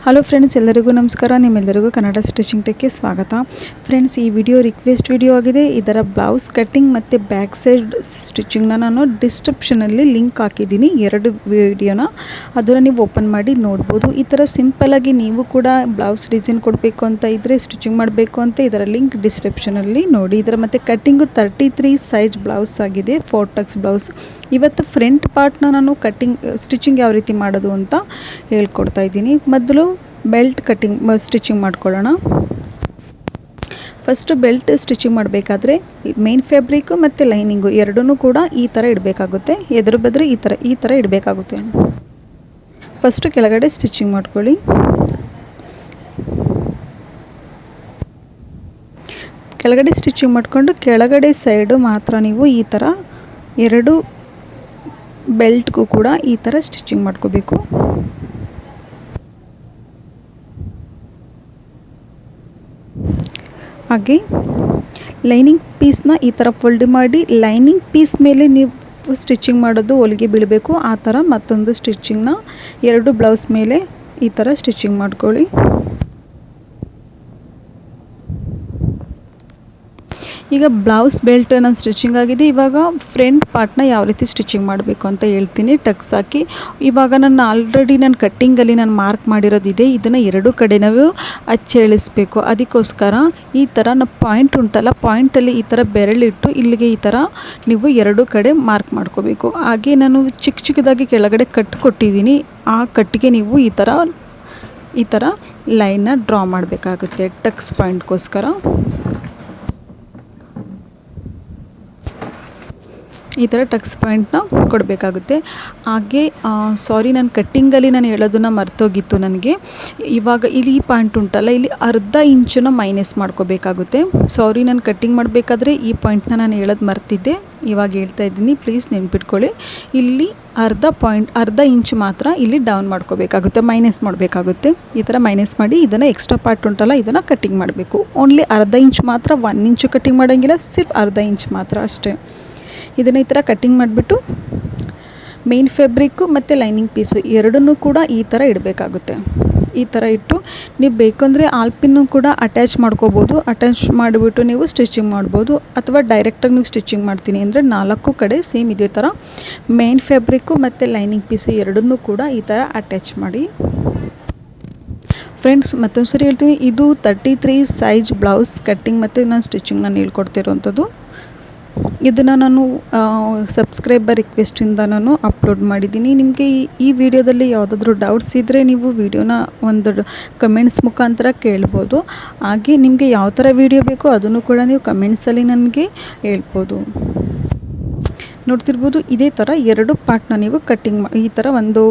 Hello friends, ಎಲ್ಲರಿಗೂ ನಮಸ್ಕಾರ. ನಿಮ್ಮೆಲ್ಲರಿಗೂ ಕನ್ನಡ ಸ್ಟಿಚಿಂಗ್ ಟೆಕ್ಗೆ ಸ್ವಾಗತ. ಫ್ರೆಂಡ್ಸ್, ಈ ವಿಡಿಯೋ ರಿಕ್ವೆಸ್ಟ್ ವಿಡಿಯೋ ಆಗಿದೆ. ಇದರ ಬ್ಲೌಸ್ ಕಟ್ಟಿಂಗ್ ಮತ್ತು ಬ್ಯಾಕ್ ಸೈಡ್ ಸ್ಟಿಚಿಂಗ್ನ ನಾನು ಡಿಸ್ಕ್ರಿಪ್ಷನಲ್ಲಿ ಲಿಂಕ್ ಹಾಕಿದ್ದೀನಿ, 2 ವಿಡಿಯೋನ. ಅದನ್ನು ನೀವು ಓಪನ್ ಮಾಡಿ ನೋಡ್ಬೋದು. ಈ ಥರ ಸಿಂಪಲ್ಲಾಗಿ ನೀವು ಕೂಡ ಬ್ಲೌಸ್ ಡಿಸೈನ್ ಕೊಡಬೇಕು ಅಂತ ಇದ್ದರೆ, ಸ್ಟಿಚಿಂಗ್ ಮಾಡಬೇಕು ಅಂತ ಇದರ ಲಿಂಕ್ ಡಿಸ್ಕ್ರಿಪ್ಷನಲ್ಲಿ ನೋಡಿ. ಇದರ ಮತ್ತು ಕಟ್ಟಿಂಗು 33 ಸೈಜ್ ಬ್ಲೌಸ್ ಆಗಿದೆ, 4 ಟಕ್ಸ್ ಬ್ಲೌಸ್. ಇವತ್ತು ಫ್ರಂಟ್ ಪಾರ್ಟ್ನ ನಾನು ಸ್ಟಿಚಿಂಗ್ ಯಾವ ರೀತಿ ಮಾಡೋದು ಅಂತ ಹೇಳ್ಕೊಡ್ತಾ ಇದ್ದೀನಿ. ಮೊದಲು ಬೆಲ್ಟ್ ಸ್ಟಿಚಿಂಗ್ ಮಾಡ್ಕೊಳ್ಳೋಣ. ಫಸ್ಟು ಬೆಲ್ಟ್ ಸ್ಟಿಚಿಂಗ್ ಮಾಡಬೇಕಾದ್ರೆ ಮೇನ್ ಫ್ಯಾಬ್ರಿಕ್ಕು ಮತ್ತು ಲೈನಿಂಗು ಎರಡೂ ಕೂಡ ಈ ಥರ ಇಡಬೇಕಾಗುತ್ತೆ. ಎದುರು ಬದ್ರೆ ಈ ಥರ ಇಡಬೇಕಾಗುತ್ತೆ. ಫಸ್ಟು ಕೆಳಗಡೆ ಸ್ಟಿಚಿಂಗ್ ಮಾಡ್ಕೊಳ್ಳಿ. ಕೆಳಗಡೆ ಸ್ಟಿಚಿಂಗ್ ಮಾಡಿಕೊಂಡು ಕೆಳಗಡೆ ಸೈಡು ಮಾತ್ರ ನೀವು ಈ ಥರ 2 ಬೆಲ್ಟ್ಗೂ ಕೂಡ ಈ ಥರ ಸ್ಟಿಚಿಂಗ್ ಮಾಡ್ಕೋಬೇಕು. ಹಾಗೆ ಲೈನಿಂಗ್ ಪೀಸ್ನ ಈ ಥರ ಫೋಲ್ಡ್ ಮಾಡಿ ಲೈನಿಂಗ್ ಪೀಸ್ ಮೇಲೆ ನೀವು ಸ್ಟಿಚಿಂಗ್ ಮಾಡೋದು ಹೊಲಿಗೆ ಬೀಳಬೇಕು. ಆ ಥರ ಮತ್ತೊಂದು ಸ್ಟಿಚಿಂಗ್ನ 2 ಬ್ಲೌಸ್ ಮೇಲೆ ಈ ಥರ ಸ್ಟಿಚಿಂಗ್ ಮಾಡ್ಕೊಳ್ಳಿ. ಈಗ ಬ್ಲೌಸ್ ಬೆಲ್ಟ್ ನನ್ನ ಸ್ಟಿಚಿಂಗ್ ಆಗಿದೆ. ಇವಾಗ ಫ್ರಂಟ್ ಪಾರ್ಟ್ನ ಯಾವ ರೀತಿ ಸ್ಟಿಚಿಂಗ್ ಮಾಡಬೇಕು ಅಂತ ಹೇಳ್ತೀನಿ. ಟಕ್ಸ್ ಹಾಕಿ ಇವಾಗ ನಾನು ಕಟ್ಟಿಂಗಲ್ಲಿ ಮಾರ್ಕ್ ಮಾಡಿರೋದಿದೆ. ಇದನ್ನು 2 ಕಡೆ ನಾವು ಅಚ್ಚೇಳಿಸ್ಬೇಕು. ಅದಕ್ಕೋಸ್ಕರ ಈ ಥರ ಪಾಯಿಂಟ್ ಉಂಟಲ್ಲ, ಪಾಯಿಂಟಲ್ಲಿ ಈ ಥರ ಬೆರಳಿಟ್ಟು ಇಲ್ಲಿಗೆ ಈ ಥರ ನೀವು 2 ಕಡೆ ಮಾರ್ಕ್ ಮಾಡ್ಕೋಬೇಕು. ಹಾಗೆ ನಾನು ಚಿಕ್ಕದಾಗಿ ಕೆಳಗಡೆ ಕಟ್ ಕೊಟ್ಟಿದ್ದೀನಿ. ಆ ಕಟ್ಟಿಗೆ ನೀವು ಈ ಥರ ಲೈನ್ನ ಡ್ರಾ ಮಾಡಬೇಕಾಗುತ್ತೆ ಟಕ್ಸ್ ಪಾಯಿಂಟ್ಗೋಸ್ಕರ. ಈ ಥರ ಟಕ್ಸ್ ಪಾಯಿಂಟ್ನ ಕೊಡಬೇಕಾಗುತ್ತೆ. ಹಾಗೆ ನಾನು ಕಟ್ಟಿಂಗಲ್ಲಿ ಹೇಳೋದನ್ನು ಮರ್ತೋಗಿತ್ತು ನನಗೆ. ಇವಾಗ ಇಲ್ಲಿ ಈ ಪಾಯಿಂಟ್ ಉಂಟಲ್ಲ, ಇಲ್ಲಿ ಅರ್ಧ ಇಂಚನ್ನ ಮೈನಸ್ ಮಾಡ್ಕೋಬೇಕಾಗುತ್ತೆ. ನಾನು ಕಟ್ಟಿಂಗ್ ಮಾಡಬೇಕಾದ್ರೆ ಈ ಪಾಯಿಂಟ್ನ ನಾನು ಹೇಳೋದು ಮರ್ತಿದ್ದೆ, ಇವಾಗ ಹೇಳ್ತಾ ಇದ್ದೀನಿ, ಪ್ಲೀಸ್ ನೆನ್ಪಿಟ್ಕೊಳ್ಳಿ. ಇಲ್ಲಿ ಅರ್ಧ ಇಂಚ್ ಮಾತ್ರ ಇಲ್ಲಿ ಡೌನ್ ಮಾಡ್ಕೋಬೇಕಾಗುತ್ತೆ, ಮೈನಸ್ ಮಾಡಬೇಕಾಗುತ್ತೆ. ಈ ಥರ ಮೈನಸ್ ಮಾಡಿ ಇದನ್ನು ಎಕ್ಸ್ಟ್ರಾ ಪಾರ್ಟ್ ಉಂಟಲ್ಲ, ಇದನ್ನು ಕಟ್ಟಿಂಗ್ ಮಾಡಬೇಕು. ಓನ್ಲಿ ಅರ್ಧ ಇಂಚ್ ಮಾತ್ರ, 1 ಇಂಚು ಕಟ್ಟಿಂಗ್ ಮಾಡೋಂಗಿಲ್ಲ, ಸಿರ್ಫ್ ಅರ್ಧ ಇಂಚ್ ಮಾತ್ರ ಅಷ್ಟೇ. ಇದನ್ನು ಈ ಥರ ಕಟ್ಟಿಂಗ್ ಮಾಡಿಬಿಟ್ಟು ಮೇನ್ ಫ್ಯಾಬ್ರಿಕ್ಕು ಮತ್ತು ಲೈನಿಂಗ್ ಪೀಸು ಎರಡನ್ನೂ ಕೂಡ ಈ ಥರ ಇಡಬೇಕಾಗುತ್ತೆ. ಈ ಥರ ಇಟ್ಟು ನೀವು ಬೇಕಂದರೆ ಆಲ್ಪಿನ್ನು ಕೂಡ ಅಟ್ಯಾಚ್ ಮಾಡ್ಕೋಬೋದು. ಅಟ್ಯಾಚ್ ಮಾಡಿಬಿಟ್ಟು ನೀವು ಸ್ಟಿಚಿಂಗ್ ಮಾಡ್ಬೋದು. ಅಥವಾ ಡೈರೆಕ್ಟಾಗಿ ನೀವು ಸ್ಟಿಚಿಂಗ್ ಮಾಡ್ತೀನಿ ಅಂದರೆ 4 ಕಡೆ ಸೇಮ್ ಇದೇ ಥರ ಮೇನ್ ಫ್ಯಾಬ್ರಿಕ್ಕು ಮತ್ತು ಲೈನಿಂಗ್ ಪೀಸು ಎರಡನ್ನೂ ಕೂಡ ಈ ಥರ ಅಟ್ಯಾಚ್ ಮಾಡಿ. ಫ್ರೆಂಡ್ಸ್, ಮತ್ತೊಂದು ಸರಿ ಹೇಳ್ತೀನಿ, ಇದು 33 ಸೈಜ್ ಬ್ಲೌಸ್ ಕಟ್ಟಿಂಗ್ ಮತ್ತು ನಾನು ಸ್ಟಿಚಿಂಗ್ ಇರೋವಂಥದ್ದು. ಇದನ್ನು ನಾನು ಸಬ್ಸ್ಕ್ರೈಬರ್ ರಿಕ್ವೆಸ್ಟಿಂದ ನಾನು ಅಪ್ಲೋಡ್ ಮಾಡಿದ್ದೀನಿ. ನಿಮಗೆ ಈ ವಿಡಿಯೋದಲ್ಲಿ ಯಾವುದಾದ್ರೂ ಡೌಟ್ಸ್ ಇದ್ದರೆ ನೀವು ವಿಡಿಯೋನ ಒಂದು ಕಮೆಂಟ್ಸ್ ಮುಖಾಂತರ ಕೇಳ್ಬೋದು. ಹಾಗೆ ನಿಮಗೆ ಯಾವ ಥರ ವಿಡಿಯೋ ಬೇಕೋ ಅದನ್ನು ಕೂಡ ನೀವು ಕಮೆಂಟ್ಸಲ್ಲಿ ನನಗೆ ಹೇಳ್ಬೋದು. ನೋಡ್ತಿರ್ಬೋದು, ಇದೇ ಥರ 2 ಪಾರ್ಟ್ನ ನೀವು ಈ ಥರ ಒಂದು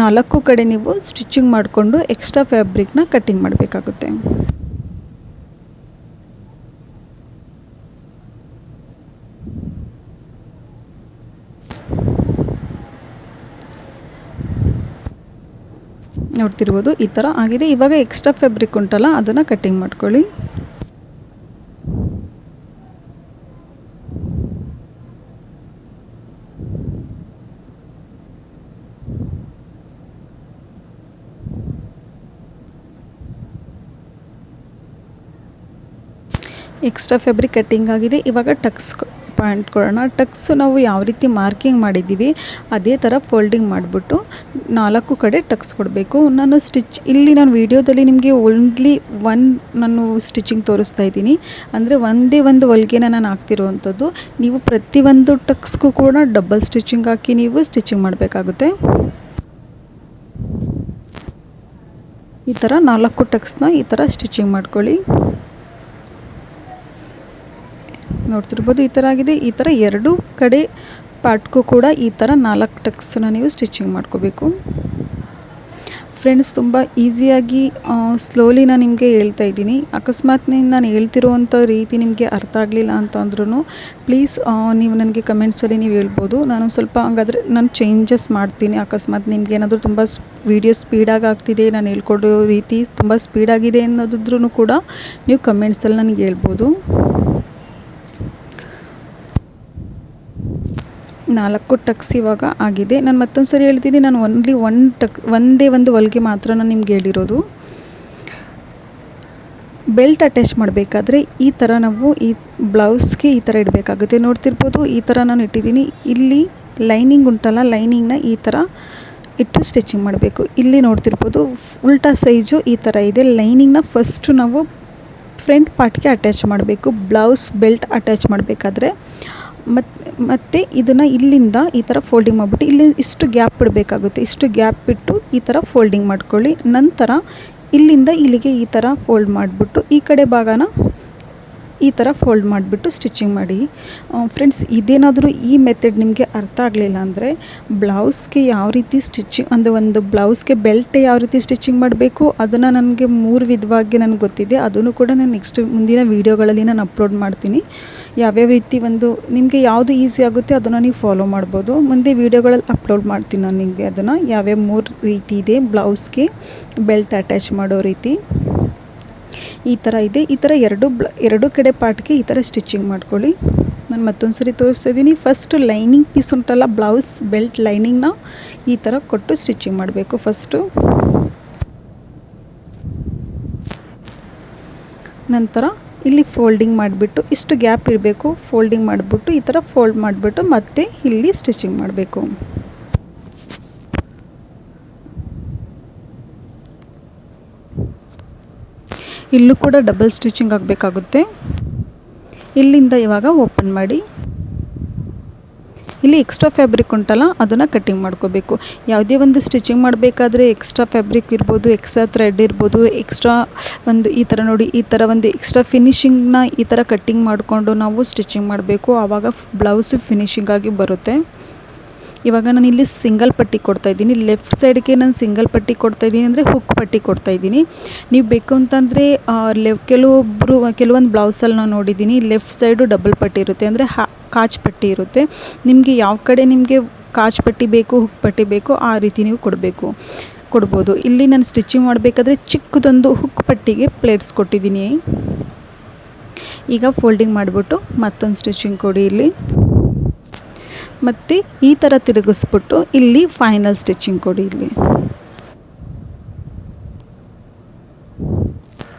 4 ಕಡೆ ನೀವು ಸ್ಟಿಚಿಂಗ್ ಮಾಡಿಕೊಂಡು ಎಕ್ಸ್ಟ್ರಾ ಫ್ಯಾಬ್ರಿಕ್ನ ಕಟ್ಟಿಂಗ್ ಮಾಡಬೇಕಾಗುತ್ತೆ. ನೋಡ್ತಿರ್ಬೋದು, ಈ ಥರ ಆಗಿದೆ. ಇವಾಗ ಎಕ್ಸ್ಟ್ರಾ ಫ್ಯಾಬ್ರಿಕ್ ಉಂಟಲ್ಲ, ಅದನ್ನು ಕಟ್ಟಿಂಗ್ ಮಾಡ್ಕೊಳ್ಳಿ. ಎಕ್ಸ್ಟ್ರಾ ಫ್ಯಾಬ್ರಿಕ್ ಕಟ್ಟಿಂಗ್ ಆಗಿದೆ. ಇವಾಗ ಟಕ್ಸ್ ಪಾಯಿಂಟ್ ಕೊಡೋಣ. ಟಕ್ಸ್ ನಾವು ಯಾವ ರೀತಿ ಮಾರ್ಕಿಂಗ್ ಮಾಡಿದ್ದೀವಿ ಅದೇ ಥರ ಫೋಲ್ಡಿಂಗ್ ಮಾಡಿಬಿಟ್ಟು 4 ಕಡೆ ಟಕ್ಸ್ ಕೊಡಬೇಕು. ನಾನು ವೀಡಿಯೋದಲ್ಲಿ ನಿಮಗೆ ಓನ್ಲಿ 1 ನಾನು ಸ್ಟಿಚಿಂಗ್ ತೋರಿಸ್ತಾ ಇದ್ದೀನಿ. ಅಂದರೆ ಒಂದೇ ಒಂದು ಹೊಲಿಗೆನ ನಾನು ಹಾಕ್ತಿರುವಂಥದ್ದು. ನೀವು ಪ್ರತಿಯೊಂದು ಟಕ್ಸ್ಗೂ ಕೂಡ ಡಬಲ್ ಸ್ಟಿಚಿಂಗ್ ಹಾಕಿ ನೀವು ಸ್ಟಿಚಿಂಗ್ ಮಾಡಬೇಕಾಗುತ್ತೆ. ಈ ಥರ 4 ಟಕ್ಸ್ನ ಈ ಥರ ಸ್ಟಿಚಿಂಗ್ ಮಾಡ್ಕೊಳ್ಳಿ. ನೋಡ್ತಿರ್ಬೋದು, ಈ ಥರ ಆಗಿದೆ. ಈ ಥರ 2 ಕಡೆ ಪಾರ್ಟ್ಗೂ ಕೂಡ ಈ ಥರ 4 ಟಕ್ಸನ್ನ ನೀವು ಸ್ಟಿಚಿಂಗ್ ಮಾಡ್ಕೋಬೇಕು. ಫ್ರೆಂಡ್ಸ್, ತುಂಬ ಈಸಿಯಾಗಿ ಸ್ಲೋಲಿ ನಾನು ನಿಮಗೆ ಹೇಳ್ತಾ ಇದ್ದೀನಿ. ಅಕಸ್ಮಾತ್ ನಾನು ಹೇಳ್ತಿರುವಂಥ ರೀತಿ ನಿಮಗೆ ಅರ್ಥ ಆಗಲಿಲ್ಲ ಅಂತಂದ್ರೂ ಪ್ಲೀಸ್ ನೀವು ನನಗೆ ಕಮೆಂಟ್ಸಲ್ಲಿ ನೀವು ಹೇಳ್ಬೋದು. ನಾನು ಸ್ವಲ್ಪ ಹಾಗಾದರೆ ನಾನು ಚೇಂಜಸ್ ಮಾಡ್ತೀನಿ. ಅಕಸ್ಮಾತ್ ನಿಮ್ಗೆ ಏನಾದರೂ ತುಂಬ ವೀಡಿಯೋ ಸ್ಪೀಡಾಗಿ ಆಗ್ತಿದೆ, ನಾನು ಹೇಳ್ಕೊಡೋ ರೀತಿ ತುಂಬ ಸ್ಪೀಡಾಗಿದೆ ಅನ್ನೋದಿದ್ರೂ ಕೂಡ ನೀವು ಕಮೆಂಟ್ಸಲ್ಲಿ ನನಗೆ ಹೇಳ್ಬೋದು. 4 ಟಕ್ಸ್ ಇವಾಗ ಆಗಿದೆ. ನಾನು ಮತ್ತೊಂದು ಸರಿ ಹೇಳ್ತೀನಿ, ನಾನು ಒಂದೇ ಒಂದು ಹೊಲಿಗೆ ಮಾತ್ರ ನಾನು ನಿಮ್ಗೆ ಹೇಳಿರೋದು. ಬೆಲ್ಟ್ ಅಟ್ಯಾಚ್ ಮಾಡಬೇಕಾದ್ರೆ ಈ ಥರ ನಾವು ಈ ಬ್ಲೌಸ್ಗೆ ಈ ಥರ ಇಡಬೇಕಾಗುತ್ತೆ. ನೋಡ್ತಿರ್ಬೋದು, ಈ ಥರ ನಾನು ಇಟ್ಟಿದ್ದೀನಿ. ಇಲ್ಲಿ ಲೈನಿಂಗ್ ಉಂಟಲ್ಲ, ಲೈನಿಂಗ್ನ ಈ ಥರ ಇಟ್ಟು ಸ್ಟಿಚಿಂಗ್ ಮಾಡಬೇಕು. ಇಲ್ಲಿ ನೋಡ್ತಿರ್ಬೋದು ಉಲ್ಟಾ ಸೈಜು ಈ ಥರ ಇದೆ. ಲೈನಿಂಗ್ನ ಫಸ್ಟು ನಾವು ಫ್ರಂಟ್ ಪಾರ್ಟ್ಗೆ ಅಟ್ಯಾಚ್ ಮಾಡಬೇಕು. ಬ್ಲೌಸ್ ಬೆಲ್ಟ್ ಅಟ್ಯಾಚ್ ಮಾಡಬೇಕಾದ್ರೆ ಮತ್ತು ಇದನ್ನು ಇಲ್ಲಿಂದ ಈ ಥರ ಫೋಲ್ಡಿಂಗ್ ಮಾಡಿಬಿಟ್ಟು ಇಲ್ಲಿ ಇಷ್ಟು ಗ್ಯಾಪ್ ಬಿಡಬೇಕಾಗುತ್ತೆ. ಇಷ್ಟು ಗ್ಯಾಪ್ ಬಿಟ್ಟು ಈ ಥರ ಫೋಲ್ಡಿಂಗ್ ಮಾಡ್ಕೊಳ್ಳಿ. ನಂತರ ಇಲ್ಲಿಂದ ಇಲ್ಲಿಗೆ ಈ ಥರ ಫೋಲ್ಡ್ ಮಾಡಿಬಿಟ್ಟು ಈ ಕಡೆ ಭಾಗನ ಈ ಥರ ಫೋಲ್ಡ್ ಮಾಡಿಬಿಟ್ಟು ಸ್ಟಿಚಿಂಗ್ ಮಾಡಿ. ಫ್ರೆಂಡ್ಸ್, ಇದೇನಾದರೂ ಈ ಮೆಥಡ್ ನಿಮಗೆ ಅರ್ಥ ಆಗಲಿಲ್ಲ ಅಂದರೆ ಬ್ಲೌಸ್ಗೆ ಯಾವ ರೀತಿ ಸ್ಟಿಚಿಂಗ್ ಅಂದರೆ ಒಂದು ಬ್ಲೌಸ್ಗೆ ಬೆಲ್ಟ್ ಯಾವ ರೀತಿ ಸ್ಟಿಚಿಂಗ್ ಮಾಡಬೇಕು ಅದನ್ನು ನನಗೆ 3 ವಿಧವಾಗಿ ನನಗೆ ಗೊತ್ತಿದೆ. ಅದನ್ನು ಕೂಡ ನಾನು ನೆಕ್ಸ್ಟ್ ಮುಂದಿನ ವೀಡಿಯೋಗಳಲ್ಲಿ ನಾನು ಅಪ್ಲೋಡ್ ಮಾಡ್ತೀನಿ. ಯಾವ್ಯಾವ ರೀತಿ ನಿಮಗೆ ಯಾವುದು ಈಸಿ ಆಗುತ್ತೆ ಅದನ್ನು ನೀವು ಫಾಲೋ ಮಾಡ್ಬೋದು. ಮುಂದೆ ವೀಡಿಯೋಗಳಲ್ಲಿ ಅಪ್ಲೋಡ್ ಮಾಡ್ತೀನಿ ನಾನು ನಿಮಗೆ ಅದನ್ನು ಯಾವ್ಯಾವ 3 ರೀತಿ ಇದೆ ಬ್ಲೌಸ್ಗೆ ಬೆಲ್ಟ್ ಅಟ್ಯಾಚ್ ಮಾಡೋ ರೀತಿ. ಈ ಥರ ಇದೆ. ಈ ಥರ ಎರಡು ಕಡೆ ಪಾರ್ಟ್ಗೆ ಈ ಥರ ಸ್ಟಿಚಿಂಗ್ ಮಾಡ್ಕೊಳ್ಳಿ. ನಾನು ಮತ್ತೊಂದು ಸರಿ ತೋರಿಸ್ತಾ ಇದ್ದೀನಿ. ಫಸ್ಟು ಲೈನಿಂಗ್ ಪೀಸ್ ಉಂಟಲ್ಲ, ಬ್ಲೌಸ್ ಬೆಲ್ಟ್ ಲೈನಿಂಗ್ನ ಈ ಥರ ಕೊಟ್ಟು ಸ್ಟಿಚಿಂಗ್ ಮಾಡಬೇಕು. ಫಸ್ಟು ನಂತರ ಇಲ್ಲಿ ಫೋಲ್ಡಿಂಗ್ ಮಾಡಿಬಿಟ್ಟು ಇಷ್ಟು ಗ್ಯಾಪ್ ಇರಬೇಕು. ಫೋಲ್ಡಿಂಗ್ ಮಾಡಿಬಿಟ್ಟು ಈ ಥರ ಫೋಲ್ಡ್ ಮಾಡಿಬಿಟ್ಟು ಮತ್ತೆ ಇಲ್ಲಿ ಸ್ಟಿಚಿಂಗ್ ಮಾಡಬೇಕು. ಇಲ್ಲೂ ಕೂಡ ಡಬಲ್ ಸ್ಟಿಚಿಂಗ್ ಆಗಬೇಕಾಗುತ್ತೆ. ಇಲ್ಲಿಂದ ಇವಾಗ ಓಪನ್ ಮಾಡಿ ಇಲ್ಲಿ ಎಕ್ಸ್ಟ್ರಾ ಫ್ಯಾಬ್ರಿಕ್ ಉಂಟಲ್ಲ ಅದನ್ನು ಕಟ್ಟಿಂಗ್ ಮಾಡ್ಕೋಬೇಕು. ಯಾವುದೇ ಒಂದು ಸ್ಟಿಚಿಂಗ್ ಮಾಡಬೇಕಾದ್ರೆ ಎಕ್ಸ್ಟ್ರಾ ಫ್ಯಾಬ್ರಿಕ್ ಇರ್ಬೋದು, ಎಕ್ಸ್ಟ್ರಾ ಥ್ರೆಡ್ ಇರ್ಬೋದು, ಎಕ್ಸ್ಟ್ರಾ ಈ ಥರ ನೋಡಿ ಈ ಥರ ಎಕ್ಸ್ಟ್ರಾ ಫಿನಿಶಿಂಗ್ನ ಈ ಥರ ಕಟ್ಟಿಂಗ್ ಮಾಡಿಕೊಂಡು ನಾವು ಸ್ಟಿಚಿಂಗ್ ಮಾಡಬೇಕು. ಆವಾಗ ಬ್ಲೌಸು ಫಿನಿಶಿಂಗ್ ಆಗಿ ಬರುತ್ತೆ. ಇವಾಗ ನಾನು ಇಲ್ಲಿ ಸಿಂಗಲ್ ಪಟ್ಟಿ ಕೊಡ್ತಾಯಿದ್ದೀನಿ. ಲೆಫ್ಟ್ ಸೈಡ್ಗೆ ನಾನು ಸಿಂಗಲ್ ಪಟ್ಟಿ ಕೊಡ್ತಾಯಿದ್ದೀನಿ ಅಂದರೆ ಹುಕ್ ಪಟ್ಟಿ ಕೊಡ್ತಾಯಿದ್ದೀನಿ. ನೀವು ಬೇಕು ಅಂತಂದರೆ ಕೆಲವೊಂದು ಬ್ಲೌಸಲ್ಲಿ ನಾನು ನೋಡಿದ್ದೀನಿ ಲೆಫ್ಟ್ ಸೈಡು ಡಬಲ್ ಪಟ್ಟಿ ಇರುತ್ತೆ, ಅಂದರೆ ಕಾಚ್ ಪಟ್ಟಿ ಇರುತ್ತೆ. ನಿಮಗೆ ಯಾವ ಕಡೆ ನಿಮಗೆ ಕಾಚ್ ಪಟ್ಟಿ ಬೇಕು, ಹುಕ್ ಪಟ್ಟಿ ಬೇಕು ಆ ರೀತಿ ನೀವು ಕೊಡ್ಬೋದು. ಇಲ್ಲಿ ನಾನು ಸ್ಟಿಚಿಂಗ್ ಮಾಡಬೇಕಾದ್ರೆ ಚಿಕ್ಕದೊಂದು ಹುಕ್ ಪಟ್ಟಿಗೆ ಪ್ಲೇಟ್ಸ್ ಕೊಟ್ಟಿದ್ದೀನಿ. ಈಗ ಫೋಲ್ಡಿಂಗ್ ಮಾಡಿಬಿಟ್ಟು ಮತ್ತೊಂದು ಸ್ಟಿಚಿಂಗ್ ಕೊಡಿ ಇಲ್ಲಿ. ಮತ್ತು ಈ ಥರ ತಿರುಗಿಸ್ಬಿಟ್ಟು ಇಲ್ಲಿ ಫೈನಲ್ ಸ್ಟಿಚಿಂಗ್ ಕೊಡಿ. ಇಲ್ಲಿ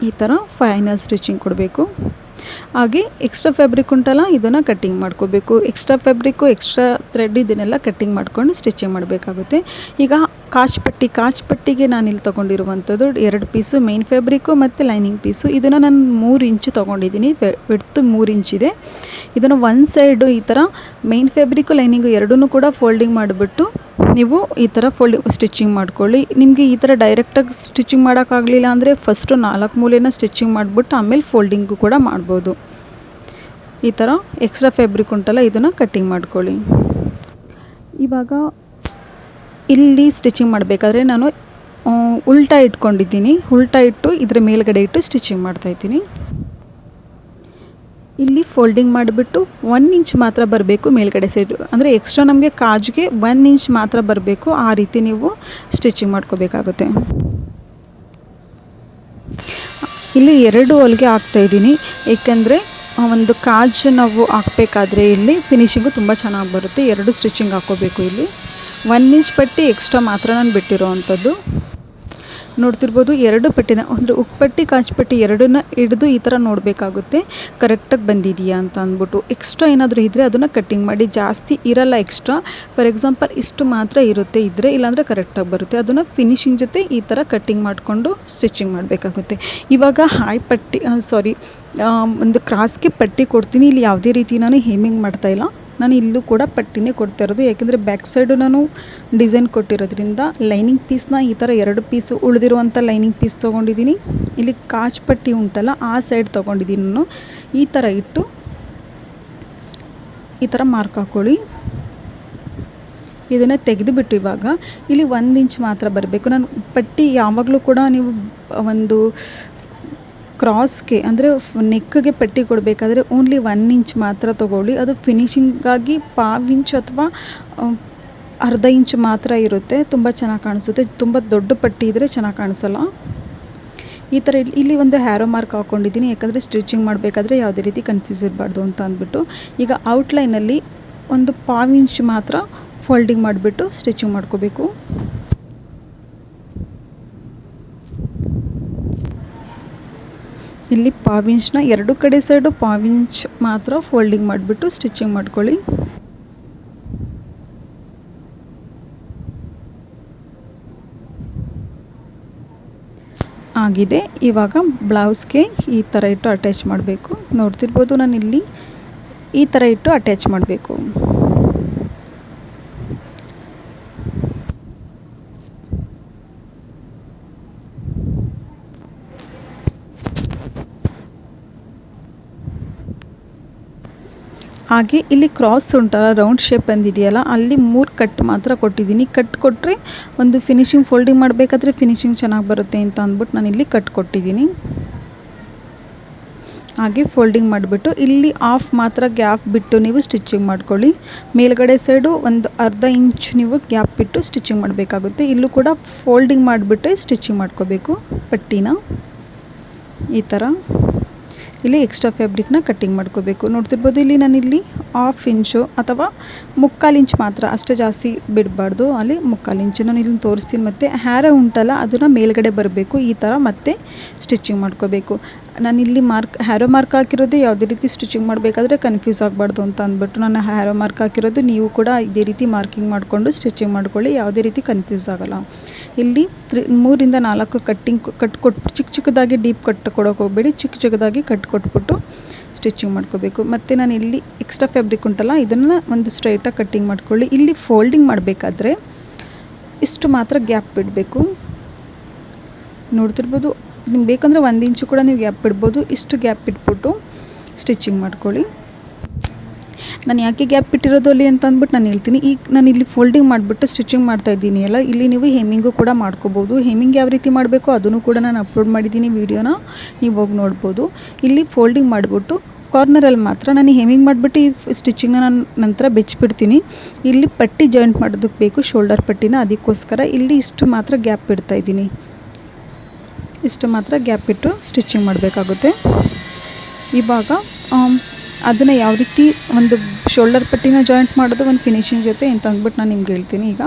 ಈ ಥರ ಫೈನಲ್ ಸ್ಟಿಚಿಂಗ್ ಕೊಡಬೇಕು. ಹಾಗೆ ಎಕ್ಸ್ಟ್ರಾ ಫ್ಯಾಬ್ರಿಕ್ ಉಂಟಲ್ಲ ಇದನ್ನು ಕಟ್ಟಿಂಗ್ ಮಾಡ್ಕೋಬೇಕು. ಎಕ್ಸ್ಟ್ರಾ ಫ್ಯಾಬ್ರಿಕ್ಕು, ಎಕ್ಸ್ಟ್ರಾ ಥ್ರೆಡ್ ಇದನ್ನೆಲ್ಲ ಕಟ್ಟಿಂಗ್ ಮಾಡ್ಕೊಂಡು ಸ್ಟಿಚಿಂಗ್ ಮಾಡಬೇಕಾಗುತ್ತೆ. ಈಗ ಕಾಚ್ ಪಟ್ಟಿಗೆ ನಾನು ಇಲ್ಲಿ ತೊಗೊಂಡಿರುವಂಥದ್ದು 2 ಪೀಸು ಮೇನ್ ಫ್ಯಾಬ್ರಿಕ್ಕು ಮತ್ತು ಲೈನಿಂಗ್ ಪೀಸು. ಇದನ್ನು ನಾನು 3 ಇಂಚು ತೊಗೊಂಡಿದ್ದೀನಿ. ವಿಡ್ತು 3 ಇಂಚಿದೆ. ಇದನ್ನು ಒಂದು ಸೈಡು ಈ ಥರ ಮೇನ್ ಫ್ಯಾಬ್ರಿಕ್ಕು ಲೈನಿಂಗು ಎರಡೂ ಕೂಡ ಫೋಲ್ಡಿಂಗ್ ಮಾಡಿಬಿಟ್ಟು ನೀವು ಈ ಥರ ಸ್ಟಿಚಿಂಗ್ ಮಾಡ್ಕೊಳ್ಳಿ. ನಿಮಗೆ ಈ ಥರ ಡೈರೆಕ್ಟಾಗಿ ಸ್ಟಿಚಿಂಗ್ ಮಾಡೋಕ್ಕಾಗಲಿಲ್ಲ ಅಂದರೆ ಫಸ್ಟು 4 ಮೂಲೆನ ಸ್ಟಿಚಿಂಗ್ ಮಾಡಿಬಿಟ್ಟು ಆಮೇಲೆ ಫೋಲ್ಡಿಂಗು ಕೂಡ ಮಾಡ್ಬೋದು. ಈ ಥರ ಎಕ್ಸ್ಟ್ರಾ ಫ್ಯಾಬ್ರಿಕ್ ಉಂಟಲ್ಲ ಇದನ್ನು ಕಟ್ಟಿಂಗ್ ಮಾಡ್ಕೊಳ್ಳಿ. ಇವಾಗ ಇಲ್ಲಿ ಸ್ಟಿಚಿಂಗ್ ಮಾಡಬೇಕಾದ್ರೆ ನಾನು ಉಲ್ಟಾ ಇಟ್ಕೊಂಡಿದ್ದೀನಿ. ಉಲ್ಟಾ ಇಟ್ಟು ಇದರ ಮೇಲ್ಗಡೆ ಇಟ್ಟು ಸ್ಟಿಚಿಂಗ್ ಮಾಡ್ತಾಯಿದ್ದೀನಿ. ಇಲ್ಲಿ ಫೋಲ್ಡಿಂಗ್ ಮಾಡಿಬಿಟ್ಟು 1 ಇಂಚ್ ಮಾತ್ರ ಬರಬೇಕು ಮೇಲ್ಗಡೆ ಸೈಡು, ಅಂದರೆ ಎಕ್ಸ್ಟ್ರಾ ನಮಗೆ ಕಾಜ್ಗೆ 1 ಇಂಚ್ ಮಾತ್ರ ಬರಬೇಕು. ಆ ರೀತಿ ನೀವು ಸ್ಟಿಚಿಂಗ್ ಮಾಡ್ಕೋಬೇಕಾಗುತ್ತೆ. ಇಲ್ಲಿ 2 ಹೊಲಿಗೆ ಹಾಕ್ತಾಯಿದ್ದೀನಿ, ಏಕೆಂದರೆ ಒಂದು ಕಾಜ್ ನಾವು ಹಾಕಬೇಕಾದ್ರೆ ಇಲ್ಲಿ ಫಿನಿಶಿಂಗು ತುಂಬ ಚೆನ್ನಾಗಿ ಬರುತ್ತೆ. 2 ಸ್ಟಿಚಿಂಗ್ ಹಾಕ್ಕೋಬೇಕು. ಇಲ್ಲಿ 1 ಇಂಚ್ ಪಟ್ಟಿ ಎಕ್ಸ್ಟ್ರಾ ಮಾತ್ರ ನಾನು ಬಿಟ್ಟಿರೋ ಅಂಥದ್ದು. ನೋಡ್ತಿರ್ಬೋದು 2 ಪಟ್ಟಿನ ಅಂದರೆ ಉಕ್ಪಟ್ಟಿ ಕಾಚ್ ಪಟ್ಟಿ ಎರಡನ್ನ ಹಿಡಿದು ಈ ಥರ ನೋಡಬೇಕಾಗುತ್ತೆ ಕರೆಕ್ಟಾಗಿ ಬಂದಿದೆಯಾ ಅಂತ ಅಂದ್ಬಿಟ್ಟು. ಎಕ್ಸ್ಟ್ರಾ ಏನಾದರೂ ಇದ್ದರೆ ಅದನ್ನು ಕಟ್ಟಿಂಗ್ ಮಾಡಿ. ಜಾಸ್ತಿ ಇರಲ್ಲ ಎಕ್ಸ್ಟ್ರಾ. ಫಾರ್ ಎಕ್ಸಾಂಪಲ್ ಇಷ್ಟು ಮಾತ್ರ ಇರುತ್ತೆ ಇದ್ದರೆ, ಇಲ್ಲಾಂದರೆ ಕರೆಕ್ಟಾಗಿ ಬರುತ್ತೆ. ಅದನ್ನು ಫಿನಿಶಿಂಗ್ ಜೊತೆ ಈ ಥರ ಕಟ್ಟಿಂಗ್ ಮಾಡಿಕೊಂಡು ಸ್ಟಿಚಿಂಗ್ ಮಾಡಬೇಕಾಗುತ್ತೆ. ಇವಾಗ ಒಂದು ಕ್ರಾಸ್ಗೆ ಪಟ್ಟಿ ಕೊಡ್ತೀನಿ. ಇಲ್ಲಿ ಯಾವುದೇ ರೀತಿ ನಾನು ಹೇಮಿಂಗ್ ಮಾಡ್ತಾಯಿಲ್ಲ. ನಾನು ಇಲ್ಲೂ ಕೂಡ ಪಟ್ಟಿನೇ ಕೊಡ್ತಾ ಇರೋದು, ಯಾಕೆಂದರೆ ಬ್ಯಾಕ್ ಸೈಡು ನಾನು ಡಿಸೈನ್ ಕೊಟ್ಟಿರೋದ್ರಿಂದ. ಲೈನಿಂಗ್ ಪೀಸ್ನ ಈ ಥರ 2 ಪೀಸು ಉಳಿದಿರುವಂಥ ಲೈನಿಂಗ್ ಪೀಸ್ ತೊಗೊಂಡಿದ್ದೀನಿ. ಇಲ್ಲಿ ಕಾಚ್ ಪಟ್ಟಿ ಉಂಟಲ್ಲ ಆ ಸೈಡ್ ತೊಗೊಂಡಿದ್ದೀನಿ ನಾನು. ಈ ಥರ ಇಟ್ಟು ಈ ಥರ ಮಾರ್ಕ್ ಹಾಕ್ಕೊಳ್ಳಿ. ಇದನ್ನು ತೆಗೆದುಬಿಟ್ಟು ಇವಾಗ ಇಲ್ಲಿ 1 ಇಂಚ್ ಮಾತ್ರ ಬರಬೇಕು. ನಾನು ಪಟ್ಟಿ ಯಾವಾಗಲೂ ಕೂಡ ನೀವು ಒಂದು ಕ್ರಾಸ್ಗೆ ಅಂದರೆ ನೆಕ್ಗೆ ಪಟ್ಟಿ ಕೊಡಬೇಕಾದ್ರೆ ಓನ್ಲಿ 1 ಇಂಚ್ ಮಾತ್ರ ತೊಗೊಳ್ಳಿ. ಅದು ಫಿನಿಶಿಂಗಾಗಿ 1/2 ಇಂಚ್ ಅಥವಾ ಅರ್ಧ ಇಂಚ್ ಮಾತ್ರ ಇರುತ್ತೆ, ತುಂಬ ಚೆನ್ನಾಗಿ ಕಾಣಿಸುತ್ತೆ. ತುಂಬ ದೊಡ್ಡ ಪಟ್ಟಿ ಇದ್ದರೆ ಚೆನ್ನಾಗಿ ಕಾಣಿಸಲ್ಲ. ಈ ಥರ ಇಲ್ಲಿ ಒಂದು ಹ್ಯಾರೋ ಮಾರ್ಕ್ ಹಾಕ್ಕೊಂಡಿದ್ದೀನಿ, ಯಾಕಂದರೆ ಸ್ಟಿಚಿಂಗ್ ಮಾಡಬೇಕಾದ್ರೆ ಯಾವುದೇ ರೀತಿ ಕನ್ಫ್ಯೂಸ್ ಇರಬಾರ್ದು ಅಂತ ಅಂದ್ಬಿಟ್ಟು. ಈಗ ಔಟ್ಲೈನಲ್ಲಿ ಒಂದು ಪಾವು ಇಂಚ್ ಮಾತ್ರ ಫೋಲ್ಡಿಂಗ್ ಮಾಡಿಬಿಟ್ಟು ಸ್ಟಿಚಿಂಗ್ ಮಾಡ್ಕೋಬೇಕು. ಇಲ್ಲಿ ಪಾವು ಇಂಚನ್ನ ಎರಡು ಕಡೆ ಸೈಡು ಪಾವು ಇಂಚ್ ಮಾತ್ರ ಫೋಲ್ಡಿಂಗ್ ಮಾಡಿಬಿಟ್ಟು ಸ್ಟಿಚಿಂಗ್ ಮಾಡ್ಕೊಳ್ಳಿ. ಆಗಿದೆ. ಇವಾಗ ಬ್ಲೌಸ್ಗೆ ಈ ಥರ ಇಟ್ಟು ಅಟ್ಯಾಚ್ ಮಾಡಬೇಕು. ನೋಡ್ತಿರ್ಬೋದು ನಾನಿಲ್ಲಿ ಈ ಥರ ಇಟ್ಟು ಅಟ್ಯಾಚ್ ಮಾಡಬೇಕು. ಹಾಗೆ ಇಲ್ಲಿ ಕ್ರಾಸ್ ಉಂಟಲ್ಲ, ರೌಂಡ್ ಶೇಪ್ ಬಂದಿದೆಯಲ್ಲ, ಅಲ್ಲಿ 3 ಕಟ್ ಮಾತ್ರ ಕೊಟ್ಟಿದ್ದೀನಿ. ಕಟ್ ಕೊಟ್ಟರೆ ಒಂದು ಫಿನಿಶಿಂಗ್ ಫೋಲ್ಡಿಂಗ್ ಮಾಡಬೇಕಾದ್ರೆ ಫಿನಿಶಿಂಗ್ ಚೆನ್ನಾಗಿ ಬರುತ್ತೆ ಅಂತ ಅಂದ್ಬಿಟ್ಟು ನಾನಿಲ್ಲಿ ಕಟ್ ಕೊಟ್ಟಿದ್ದೀನಿ. ಹಾಗೆ ಫೋಲ್ಡಿಂಗ್ ಮಾಡಿಬಿಟ್ಟು ಇಲ್ಲಿ ಆಫ್ ಮಾತ್ರ ಗ್ಯಾಪ್ ಬಿಟ್ಟು ನೀವು ಸ್ಟಿಚಿಂಗ್ ಮಾಡ್ಕೊಳ್ಳಿ. ಮೇಲ್ಗಡೆ ಸೈಡು ಒಂದು ಅರ್ಧ ಇಂಚ್ ನೀವು ಗ್ಯಾಪ್ ಬಿಟ್ಟು ಸ್ಟಿಚಿಂಗ್ ಮಾಡಬೇಕಾಗುತ್ತೆ. ಇಲ್ಲೂ ಕೂಡ ಫೋಲ್ಡಿಂಗ್ ಮಾಡಿಬಿಟ್ಟು ಸ್ಟಿಚಿಂಗ್ ಮಾಡ್ಕೋಬೇಕು ಪಟ್ಟಿನ. ಈ ಥರ ಇಲ್ಲಿ ಎಕ್ಸ್ಟ್ರಾ ಫ್ಯಾಬ್ರಿಕ್ನ ಕಟ್ಟಿಂಗ್ ಮಾಡ್ಕೋಬೇಕು. ನೋಡ್ತಿರ್ಬೋದು ಇಲ್ಲಿ ನಾನಿಲ್ಲಿ 1/2 ಇಂಚು ಅಥವಾ 3/4 ಇಂಚ್ ಮಾತ್ರ, ಅಷ್ಟೇ ಜಾಸ್ತಿ ಬಿಡಬಾರ್ದು. ಅಲ್ಲಿ 3/4 ಇಂಚು ನಾನು ಇಲ್ಲಿ ತೋರಿಸ್ತೀನಿ. ಮತ್ತು ಹ್ಯಾರ ಉಂಟಲ್ಲ ಅದನ್ನು ಮೇಲ್ಗಡೆ ಬರಬೇಕು. ಈ ಥರ ಮತ್ತೆ ಸ್ಟಿಚಿಂಗ್ ಮಾಡ್ಕೋಬೇಕು. ನಾನಿಲ್ಲಿ ಹ್ಯಾರೋ ಮಾರ್ಕ್ ಹಾಕಿರೋದು ಯಾವುದೇ ರೀತಿ ಸ್ಟಿಚಿಂಗ್ ಮಾಡಬೇಕಾದ್ರೆ ಕನ್ಫ್ಯೂಸ್ ಆಗಬಾರ್ದು ಅಂತ ಅಂದ್ಬಿಟ್ಟು ನಾನು ಹ್ಯಾರೋ ಮಾರ್ಕ್ ಹಾಕಿರೋದು. ನೀವು ಕೂಡ ಇದೇ ರೀತಿ ಮಾರ್ಕಿಂಗ್ ಮಾಡಿಕೊಂಡು ಸ್ಟಿಚಿಂಗ್ ಮಾಡ್ಕೊಳ್ಳಿ, ಯಾವುದೇ ರೀತಿ ಕನ್ಫ್ಯೂಸ್ ಆಗೋಲ್ಲ. ಇಲ್ಲಿ 3 ಇಂದ 4 ಕಟ್ ಕೊಟ್ಟು ಚಿಕ್ಕ ಚಿಕ್ಕದಾಗಿ ಡೀಪ್ ಕಟ್ ಕೊಡೋಕೆ ಹೋಗಬೇಡಿ. ಚಿಕ್ಕ ಚಿಕ್ಕದಾಗಿ ಕಟ್ ಕೊಟ್ಬಿಟ್ಟು ಸ್ಟಿಚಿಂಗ್ ಮಾಡ್ಕೋಬೇಕು. ಮತ್ತು ನಾನು ಇಲ್ಲಿ ಎಕ್ಸ್ಟ್ರಾ ಫ್ಯಾಬ್ರಿಕ್ ಉಂಟಲ್ಲ ಇದನ್ನು ಒಂದು ಸ್ಟ್ರೈಟಾಗಿ ಕಟ್ಟಿಂಗ್ ಮಾಡ್ಕೊಳ್ಳಿ. ಇಲ್ಲಿ ಫೋಲ್ಡಿಂಗ್ ಮಾಡಬೇಕಾದ್ರೆ ಇಷ್ಟು ಮಾತ್ರ ಗ್ಯಾಪ್ ಬಿಡಬೇಕು. ನೋಡ್ತಿರ್ಬೋದು, ನಿಮ್ಗೆ ಬೇಕಂದರೆ 1 ಇಂಚು ಕೂಡ ನೀವು ಗ್ಯಾಪ್ ಬಿಡ್ಬೋದು. ಇಷ್ಟು ಗ್ಯಾಪ್ ಬಿಟ್ಬಿಟ್ಟು ಸ್ಟಿಚಿಂಗ್ ಮಾಡ್ಕೊಳ್ಳಿ. ನಾನು ಯಾಕೆ ಗ್ಯಾಪ್ ಬಿಟ್ಟಿರೋದು ಅಲ್ಲಿ ಅಂತ ಅಂದ್ಬಿಟ್ಟು ನಾನು ಹೇಳ್ತೀನಿ. ಈಗ ನಾನು ಇಲ್ಲಿ ಫೋಲ್ಡಿಂಗ್ ಮಾಡಿಬಿಟ್ಟು ಸ್ಟಿಚಿಂಗ್ ಮಾಡ್ತಾಯಿದ್ದೀನಿ ಅಲ್ಲ, ಇಲ್ಲಿ ನೀವು ಹೆಮ್ಮಿಂಗು ಕೂಡ ಮಾಡ್ಕೋಬೋದು. ಹೆಮ್ಮಿಂಗ್ ಯಾವ ರೀತಿ ಮಾಡಬೇಕು ಅದನ್ನು ಕೂಡ ನಾನು ಅಪ್ಲೋಡ್ ಮಾಡಿದ್ದೀನಿ ವೀಡಿಯೋನ, ನೀವು ಹೋಗಿ ನೋಡ್ಬೋದು. ಇಲ್ಲಿ ಫೋಲ್ಡಿಂಗ್ ಮಾಡಿಬಿಟ್ಟು ಕಾರ್ನರಲ್ಲಿ ಮಾತ್ರ ನಾನು ಹೆಮ್ಮಿಂಗ್ ಮಾಡಿಬಿಟ್ಟು ಈ ಸ್ಟಿಚಿಂಗನ್ನ ನಾನು ನಂತರ ಬೆಚ್ಚಿಬಿಡ್ತೀನಿ. ಇಲ್ಲಿ ಪಟ್ಟಿ ಜಾಯಿಂಟ್ ಮಾಡೋದಕ್ಕೆ ಬೇಕು, ಶೋಲ್ಡರ್ ಪಟ್ಟಿನ, ಅದಕ್ಕೋಸ್ಕರ ಇಲ್ಲಿ ಇಷ್ಟು ಮಾತ್ರ ಗ್ಯಾಪ್ ಬಿಡ್ತಾಯಿದ್ದೀನಿ. ಇಷ್ಟು ಮಾತ್ರ ಗ್ಯಾಪ್ ಬಿಟ್ಟು ಸ್ಟಿಚಿಂಗ್ ಮಾಡಬೇಕಾಗುತ್ತೆ. ಇವಾಗ ಅದನ್ನು ಯಾವ ರೀತಿ ಒಂದು ಶೋಲ್ಡರ್ ಪಟ್ಟಿನ ಜಾಯಿಂಟ್ ಮಾಡೋದು ಒಂದು ಫಿನಿಶಿಂಗ್ ಜೊತೆ ಅಂತ ಅಂದ್ಬಿಟ್ಟು ನಾನು ನಿಮ್ಗೆ ಹೇಳ್ತೀನಿ. ಈಗ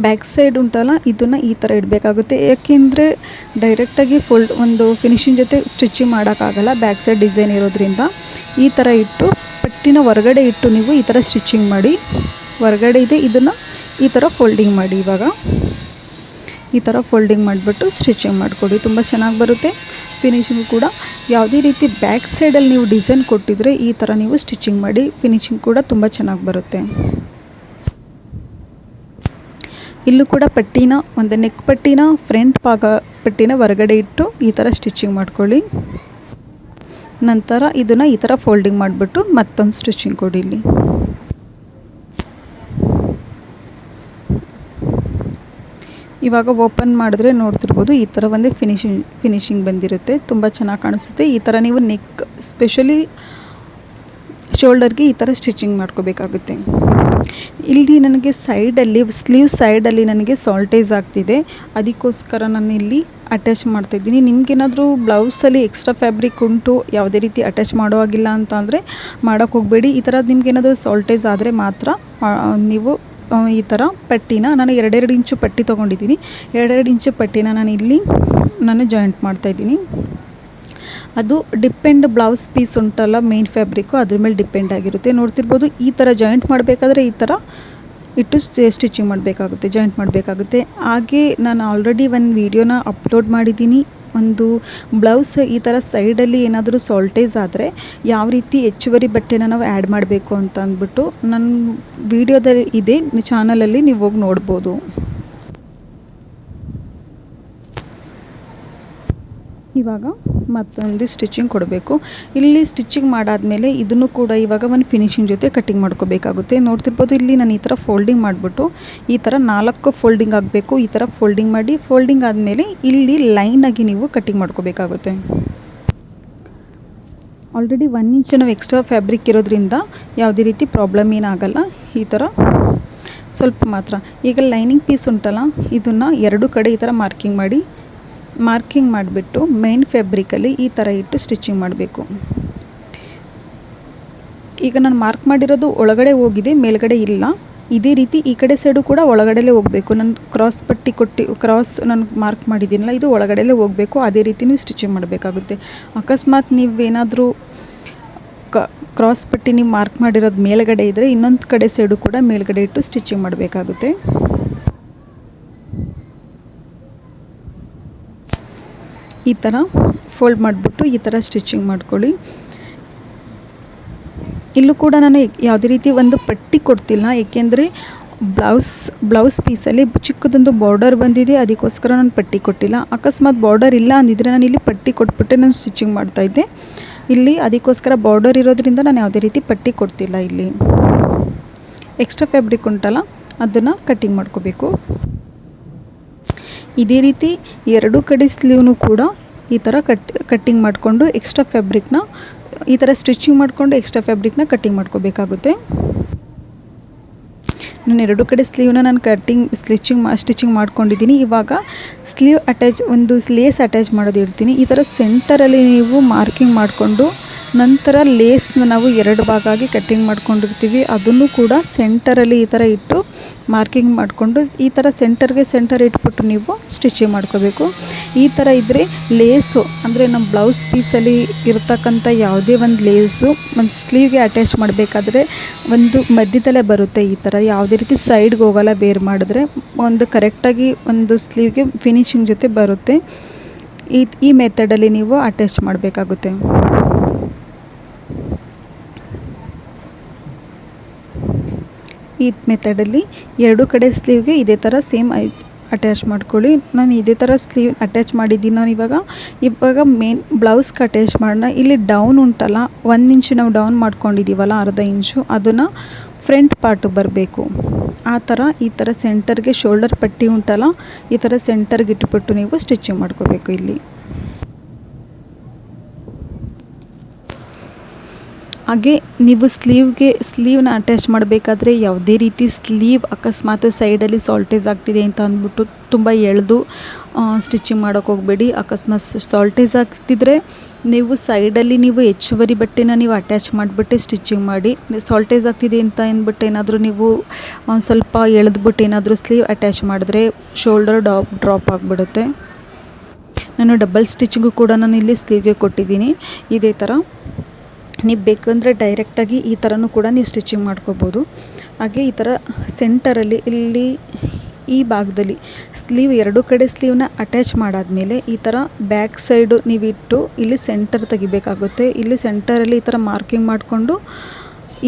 ಬ್ಯಾಕ್ ಸೈಡ್ ಉಂಟಲ್ಲ ಇದನ್ನು ಈ ಥರ ಇಡಬೇಕಾಗುತ್ತೆ. ಏಕೆಂದರೆ ಡೈರೆಕ್ಟಾಗಿ ಒಂದು ಫಿನಿಶಿಂಗ್ ಜೊತೆ ಸ್ಟಿಚಿಂಗ್ ಮಾಡೋಕ್ಕಾಗಲ್ಲ, ಬ್ಯಾಕ್ ಸೈಡ್ ಡಿಸೈನ್ ಇರೋದ್ರಿಂದ. ಈ ಥರ ಇಟ್ಟು ಪಟ್ಟಿನ ಹೊರಗಡೆ ಇಟ್ಟು ನೀವು ಈ ಥರ ಸ್ಟಿಚಿಂಗ್ ಮಾಡಿ. ಹೊರಗಡೆ ಇದೆ, ಇದನ್ನು ಈ ಥರ ಫೋಲ್ಡಿಂಗ್ ಮಾಡಿ. ಇವಾಗ ಈ ಥರ ಫೋಲ್ಡಿಂಗ್ ಮಾಡಿಬಿಟ್ಟು ಸ್ಟಿಚಿಂಗ್ ಮಾಡಿಕೊಡಿ, ತುಂಬ ಚೆನ್ನಾಗಿ ಬರುತ್ತೆ ಫಿನಿಶಿಂಗ್ ಕೂಡ. ಯಾವುದೇ ರೀತಿ ಬ್ಯಾಕ್ ಸೈಡಲ್ಲಿ ನೀವು ಡಿಸೈನ್ ಕೊಟ್ಟಿದ್ರೆ ಈ ಥರ ನೀವು ಸ್ಟಿಚಿಂಗ್ ಮಾಡಿ, ಫಿನಿಶಿಂಗ್ ಕೂಡ ತುಂಬ ಚೆನ್ನಾಗಿ ಬರುತ್ತೆ. ಇಲ್ಲೂ ಕೂಡ ಪಟ್ಟಿನ ಒಂದು ನೆಕ್ ಪಟ್ಟಿನ ಫ್ರಂಟ್ ಭಾಗ ಪಟ್ಟಿನ ಹೊರಗಡೆ ಇಟ್ಟು ಈ ಥರ ಸ್ಟಿಚಿಂಗ್ ಮಾಡ್ಕೊಳ್ಳಿ. ನಂತರ ಇದನ್ನು ಈ ಥರ ಫೋಲ್ಡಿಂಗ್ ಮಾಡಿಬಿಟ್ಟು ಮತ್ತೊಂದು ಸ್ಟಿಚಿಂಗ್ ಕೊಡಿ. ಇಲ್ಲಿ ಇವಾಗ ಓಪನ್ ಮಾಡಿದ್ರೆ ನೋಡ್ತಿರ್ಬೋದು ಈ ಥರ ಒಂದು ಫಿನಿಶಿಂಗ್ ಬಂದಿರುತ್ತೆ, ತುಂಬ ಚೆನ್ನಾಗಿ ಕಾಣಿಸುತ್ತೆ. ಈ ಥರ ನೀವು ನೆಕ್ ಸ್ಪೆಷಲಿ ಶೋಲ್ಡರ್ಗೆ ಈ ಥರ ಸ್ಟಿಚಿಂಗ್ ಮಾಡ್ಕೋಬೇಕಾಗುತ್ತೆ. ಇಲ್ಲಿ ನನಗೆ ಸೈಡಲ್ಲಿ ಸ್ಲೀವ್ ಸೈಡಲ್ಲಿ ನನಗೆ ಸಾಲ್ಟೇಜ್ ಆಗ್ತಿದೆ, ಅದಕ್ಕೋಸ್ಕರ ನಾನು ಇಲ್ಲಿ ಅಟ್ಯಾಚ್ ಮಾಡ್ತಾಯಿದ್ದೀನಿ. ನಿಮಗೇನಾದರೂ ಬ್ಲೌಸಲ್ಲಿ ಎಕ್ಸ್ಟ್ರಾ ಫ್ಯಾಬ್ರಿಕ್ ಉಂಟು, ಯಾವುದೇ ರೀತಿ ಅಟ್ಯಾಚ್ ಮಾಡೋ ಆಗಿಲ್ಲ ಅಂತ ಅಂದರೆ ಮಾಡೋಕ್ಕೆ ಹೋಗಬೇಡಿ. ಈ ಥರ ನಿಮಗೇನಾದರೂ ಸಾಲ್ಟೇಜ್ ಆದರೆ ಮಾತ್ರ ನೀವು ಈ ಥರ ಪಟ್ಟಿನ, ನಾನು 2 ಇಂಚು ಪಟ್ಟಿ ತೊಗೊಂಡಿದ್ದೀನಿ. 2 ಇಂಚು ಪಟ್ಟಿನ ನಾನು ಜಾಯಿಂಟ್ ಮಾಡ್ತಾಯಿದ್ದೀನಿ. ಅದು ಡಿಪೆಂಡ್ ಬ್ಲೌಸ್ ಪೀಸ್ ಉಂಟಲ್ಲ ಮೇನ್ ಫ್ಯಾಬ್ರಿಕ್ಕು ಅದ್ರ ಮೇಲೆ ಡಿಪೆಂಡ್ ಆಗಿರುತ್ತೆ. ನೋಡ್ತಿರ್ಬೋದು ಈ ಥರ ಜಾಯಿಂಟ್ ಮಾಡಬೇಕಾದ್ರೆ ಈ ಥರ ಇಟ್ಟು ಸ್ಟಿಚಿಂಗ್ ಮಾಡಬೇಕಾಗುತ್ತೆ, ಜಾಯಿಂಟ್ ಮಾಡಬೇಕಾಗುತ್ತೆ. ಹಾಗೆ ನಾನು ಆಲ್ರೆಡಿ ಒಂದು ವೀಡಿಯೋನ ಅಪ್ಲೋಡ್ ಮಾಡಿದ್ದೀನಿ. ಒಂದು ಬ್ಲೌಸ್ ಈ ಥರ ಸೈಡಲ್ಲಿ ಏನಾದರೂ ಸಾಲ್ಟೇಜ್ ಆದರೆ ಯಾವ ರೀತಿ ಹೆಚ್ಚುವರಿ ಬಟ್ಟೆನ ನಾವು ಆ್ಯಡ್ ಮಾಡಬೇಕು ಅಂತ ಅಂದ್ಬಿಟ್ಟು ನನ್ನ ವೀಡಿಯೋದಲ್ಲಿ ಇದೆ, ಚಾನಲಲ್ಲಿ ನೀವು ಹೋಗಿ ನೋಡ್ಬೋದು. ಇವಾಗ ಮತ್ತೊಂದು ಸ್ಟಿಚಿಂಗ್ ಕೊಡಬೇಕು. ಇಲ್ಲಿ ಸ್ಟಿಚಿಂಗ್ ಮಾಡಾದಮೇಲೆ ಇದನ್ನು ಕೂಡ ಇವಾಗ ಒಂದು ಫಿನಿಶಿಂಗ್ ಜೊತೆ ಕಟ್ಟಿಂಗ್ ಮಾಡ್ಕೋಬೇಕಾಗುತ್ತೆ. ನೋಡ್ತಿರ್ಬೋದು ಇಲ್ಲಿ ನಾನು ಈ ಥರ ಫೋಲ್ಡಿಂಗ್ ಮಾಡಿಬಿಟ್ಟು ಈ ಥರ 4 ಫೋಲ್ಡಿಂಗ್ ಆಗಬೇಕು. ಈ ಥರ ಫೋಲ್ಡಿಂಗ್ ಮಾಡಿ, ಫೋಲ್ಡಿಂಗ್ ಆದಮೇಲೆ ಇಲ್ಲಿ ಲೈನಾಗಿ ನೀವು ಕಟ್ಟಿಂಗ್ ಮಾಡ್ಕೋಬೇಕಾಗುತ್ತೆ. ಆಲ್ರೆಡಿ 1 ಇಂಚು ನಾವು ಎಕ್ಸ್ಟ್ರಾ ಫ್ಯಾಬ್ರಿಕ್ ಇರೋದ್ರಿಂದ ಯಾವುದೇ ರೀತಿ ಪ್ರಾಬ್ಲಮ್ ಏನಾಗಲ್ಲ. ಈ ಥರ ಸ್ವಲ್ಪ ಮಾತ್ರ. ಈಗ ಲೈನಿಂಗ್ ಪೀಸ್ ಉಂಟಲ್ಲ ಇದನ್ನು 2 ಕಡೆ ಈ ಥರ ಮಾರ್ಕಿಂಗ್ ಮಾಡಿಬಿಟ್ಟು ಮೇನ್ ಫ್ಯಾಬ್ರಿಕಲ್ಲಿ ಈ ಥರ ಇಟ್ಟು ಸ್ಟಿಚಿಂಗ್ ಮಾಡಬೇಕು. ಈಗ ನಾನು ಮಾರ್ಕ್ ಮಾಡಿರೋದು ಒಳಗಡೆ ಹೋಗಿದೆ, ಮೇಲ್ಗಡೆ ಇಲ್ಲ. ಇದೇ ರೀತಿ ಈ ಕಡೆ ಸೈಡು ಕೂಡ ಒಳಗಡೆಲೇ ಹೋಗಬೇಕು. ನಾನು ಕ್ರಾಸ್ ಪಟ್ಟಿ ಕ್ರಾಸ್ ನಾನು ಮಾರ್ಕ್ ಮಾಡಿದ್ದೀನಲ್ಲ, ಇದು ಒಳಗಡೆಲೇ ಹೋಗಬೇಕು. ಅದೇ ರೀತಿ ನೀವು ಸ್ಟಿಚಿಂಗ್ ಮಾಡಬೇಕಾಗುತ್ತೆ. ಅಕಸ್ಮಾತ್ ನೀವೇನಾದರೂ ಕ್ರಾಸ್ ಪಟ್ಟಿ ನೀವು ಮಾರ್ಕ್ ಮಾಡಿರೋದು ಮೇಲ್ಗಡೆ ಇದ್ದರೆ ಇನ್ನೊಂದು ಕಡೆ ಸೈಡು ಕೂಡ ಮೇಲ್ಗಡೆ ಇಟ್ಟು ಸ್ಟಿಚಿಂಗ್ ಮಾಡಬೇಕಾಗುತ್ತೆ. ಈ ಥರ ಫೋಲ್ಡ್ ಮಾಡಿಬಿಟ್ಟು ಈ ಥರ ಸ್ಟಿಚಿಂಗ್ ಮಾಡ್ಕೊಳ್ಳಿ. ಇಲ್ಲೂ ಕೂಡ ನಾನು ಯಾವುದೇ ರೀತಿ ಒಂದು ಪಟ್ಟಿ ಕೊಡ್ತಿಲ್ಲ, ಏಕೆಂದರೆ ಬ್ಲೌಸ್ ಪೀಸಲ್ಲಿ ಚಿಕ್ಕದೊಂದು ಬಾರ್ಡರ್ ಬಂದಿದೆ, ಅದಕ್ಕೋಸ್ಕರ ನಾನು ಪಟ್ಟಿ ಕೊಟ್ಟಿಲ್ಲ. ಅಕಸ್ಮಾತ್ ಬಾರ್ಡರ್ ಇಲ್ಲ ಅಂದಿದ್ರೆ ನಾನು ಇಲ್ಲಿ ಪಟ್ಟಿ ಕೊಟ್ಬಿಟ್ಟೆ ನಾನು ಸ್ಟಿಚಿಂಗ್ ಮಾಡ್ತಾಯಿದ್ದೆ. ಇಲ್ಲಿ ಅದಕ್ಕೋಸ್ಕರ ಬಾರ್ಡರ್ ಇರೋದ್ರಿಂದ ನಾನು ಯಾವುದೇ ರೀತಿ ಪಟ್ಟಿ ಕೊಡ್ತಿಲ್ಲ. ಇಲ್ಲಿ ಎಕ್ಸ್ಟ್ರಾ ಫ್ಯಾಬ್ರಿಕ್ ಉಂಟಲ್ಲ, ಅದನ್ನು ಕಟ್ಟಿಂಗ್ ಮಾಡ್ಕೋಬೇಕು. ಇದೇ ರೀತಿ ಎರಡೂ ಕಡೆ ಸ್ಲೀವ್ನು ಕೂಡ ಈ ಥರ ಕಟ್ಟಿಂಗ್ ಮಾಡಿಕೊಂಡು ಎಕ್ಸ್ಟ್ರಾ ಫ್ಯಾಬ್ರಿಕ್ನ ಈ ಥರ ಸ್ಟಿಚಿಂಗ್ ಮಾಡಿಕೊಂಡು ಎಕ್ಸ್ಟ್ರಾ ಫ್ಯಾಬ್ರಿಕ್ನ ಕಟ್ಟಿಂಗ್ ಮಾಡ್ಕೋಬೇಕಾಗುತ್ತೆ. ನಾನು ಎರಡೂ ಕಡೆ ಸ್ಲೀವ್ನ ನಾನು ಸ್ಟಿಚಿಂಗ್ ಮಾಡ್ಕೊಂಡಿದ್ದೀನಿ. ಇವಾಗ ಸ್ಲೀವ್ ಒಂದು ಲೇಸ್ ಅಟ್ಯಾಚ್ ಮಾಡೋದು ಇರ್ತೀನಿ. ಈ ಥರ ಸೆಂಟರಲ್ಲಿ ನೀವು ಮಾರ್ಕಿಂಗ್ ಮಾಡಿಕೊಂಡು ನಂತರ ಲೇಸ್ನ ನಾವು ಎರಡು ಭಾಗ ಆಗಿ ಕಟ್ಟಿಂಗ್ ಮಾಡ್ಕೊಂಡಿರ್ತೀವಿ. ಅದನ್ನು ಕೂಡ ಸೆಂಟರಲ್ಲಿ ಈ ಥರ ಇಟ್ಟು ಮಾರ್ಕಿಂಗ್ ಮಾಡಿಕೊಂಡು ಈ ಥರ ಸೆಂಟರ್ ಇಟ್ಬಿಟ್ಟು ನೀವು ಸ್ಟಿಚಿಂಗ್ ಮಾಡ್ಕೋಬೇಕು. ಈ ಥರ ಇದ್ದರೆ ಲೇಸು ಅಂದರೆ ನಮ್ಮ ಬ್ಲೌಸ್ ಪೀಸಲ್ಲಿ ಇರ್ತಕ್ಕಂಥ ಯಾವುದೇ ಒಂದು ಲೇಸು ಒಂದು ಸ್ಲೀವ್ಗೆ ಅಟ್ಯಾಚ್ ಮಾಡಬೇಕಾದ್ರೆ ಒಂದು ಮಧ್ಯದಲ್ಲೇ ಬರುತ್ತೆ. ಈ ಥರ ಯಾವುದೇ ರೀತಿ ಸೈಡ್ಗೆ ಹೋಗಲ್ಲ. ಬೇರೆ ಮಾಡಿದ್ರೆ ಒಂದು ಕರೆಕ್ಟಾಗಿ ಒಂದು ಸ್ಲೀವ್ಗೆ ಫಿನಿಶಿಂಗ್ ಜೊತೆ ಬರುತ್ತೆ. ಈ ಮೆಥಡಲ್ಲಿ ನೀವು ಅಟ್ಯಾಚ್ ಮಾಡಬೇಕಾಗುತ್ತೆ. ಈ ಮೆಥಡಲ್ಲಿ ಎರಡೂ ಕಡೆ ಸ್ಲೀವ್ಗೆ ಇದೇ ಥರ ಸೇಮ್ ಅಟ್ಯಾಚ್ ಮಾಡ್ಕೊಳ್ಳಿ. ನಾನು ಇದೇ ಥರ ಸ್ಲೀವ್ ಅಟ್ಯಾಚ್ ಮಾಡಿದ್ದೀನಿ. ನಾನು ಇವಾಗ ಮೇನ್ ಬ್ಲೌಸ್ಗೆ ಅಟ್ಯಾಚ್ ಮಾಡೋಣ. ಇಲ್ಲಿ ಡೌನ್ ಉಂಟಲ್ಲ, 1 ಇಂಚು ನಾವು ಡೌನ್ ಮಾಡ್ಕೊಂಡಿದ್ದೀವಲ್ಲ, ಅರ್ಧ ಇಂಚು, ಅದನ್ನು ಫ್ರಂಟ್ ಪಾರ್ಟು ಬರಬೇಕು. ಈ ಥರ ಸೆಂಟರ್ಗೆ ಶೋಲ್ಡರ್ ಪಟ್ಟಿ ಉಂಟಲ್ಲ, ಈ ಥರ ಸೆಂಟರ್ಗೆ ಇಟ್ಬಿಟ್ಟು ನೀವು ಸ್ಟಿಚಿಂಗ್ ಮಾಡ್ಕೋಬೇಕು. ಇಲ್ಲಿ ಹಾಗೆ ನೀವು ಸ್ಲೀವ್ನ ಅಟ್ಯಾಚ್ ಮಾಡಬೇಕಾದ್ರೆ ಯಾವುದೇ ರೀತಿ ಸ್ಲೀವ್ ಅಕಸ್ಮಾತ್ ಸೈಡಲ್ಲಿ ಸಾಲ್ಟೇಜ್ ಆಗ್ತಿದೆ ಅಂತ ಅಂದ್ಬಿಟ್ಟು ತುಂಬ ಎಳೆದು ಸ್ಟಿಚಿಂಗ್ ಮಾಡೋಕ್ಕೆ ಹೋಗಬೇಡಿ. ಅಕಸ್ಮಾತ್ ಸಾಲ್ಟೇಜ್ ಆಗ್ತಿದ್ರೆ ನೀವು ಸೈಡಲ್ಲಿ ಹೆಚ್ಚುವರಿ ಬಟ್ಟೆನ ನೀವು ಅಟ್ಯಾಚ್ ಮಾಡಿಬಿಟ್ಟೆ ಸ್ಟಿಚಿಂಗ್ ಮಾಡಿ. ಸಾಲ್ಟೇಜ್ ಆಗ್ತಿದೆ ಅಂತ ಅಂದ್ಬಿಟ್ಟು ಏನಾದರೂ ನೀವು ಸ್ವಲ್ಪ ಎಳೆದ್ಬಿಟ್ಟು ಏನಾದರೂ ಸ್ಲೀವ್ ಅಟ್ಯಾಚ್ ಮಾಡಿದ್ರೆ ಶೋಲ್ಡರ್ ಡ್ರಾಪ್ ಆಗಿಬಿಡುತ್ತೆ. ನಾನು ಡಬಲ್ ಸ್ಟಿಚಿಂಗು ಕೂಡ ನಾನು ಇಲ್ಲಿ ಸ್ಲೀವ್ಗೆ ಕೊಟ್ಟಿದ್ದೀನಿ. ಇದೇ ಥರ ನೀವು ಬೇಕಂದರೆ ಡೈರೆಕ್ಟಾಗಿ ಈ ಥರನೂ ಕೂಡ ನೀವು ಸ್ಟಿಚಿಂಗ್ ಮಾಡ್ಕೋಬೋದು. ಹಾಗೆ ಈ ಥರ ಸೆಂಟರಲ್ಲಿ ಇಲ್ಲಿ ಈ ಭಾಗದಲ್ಲಿ ಸ್ಲೀವ್ ಎರಡೂ ಕಡೆ ಸ್ಲೀವ್ನ ಅಟ್ಯಾಚ್ ಮಾಡಾದಮೇಲೆ ಈ ಥರ ಬ್ಯಾಕ್ ಸೈಡು ನೀವಿಟ್ಟು ಇಲ್ಲಿ ಸೆಂಟರ್ ತೆಗಿಬೇಕಾಗುತ್ತೆ. ಇಲ್ಲಿ ಸೆಂಟರಲ್ಲಿ ಈ ಥರ ಮಾರ್ಕಿಂಗ್ ಮಾಡಿಕೊಂಡು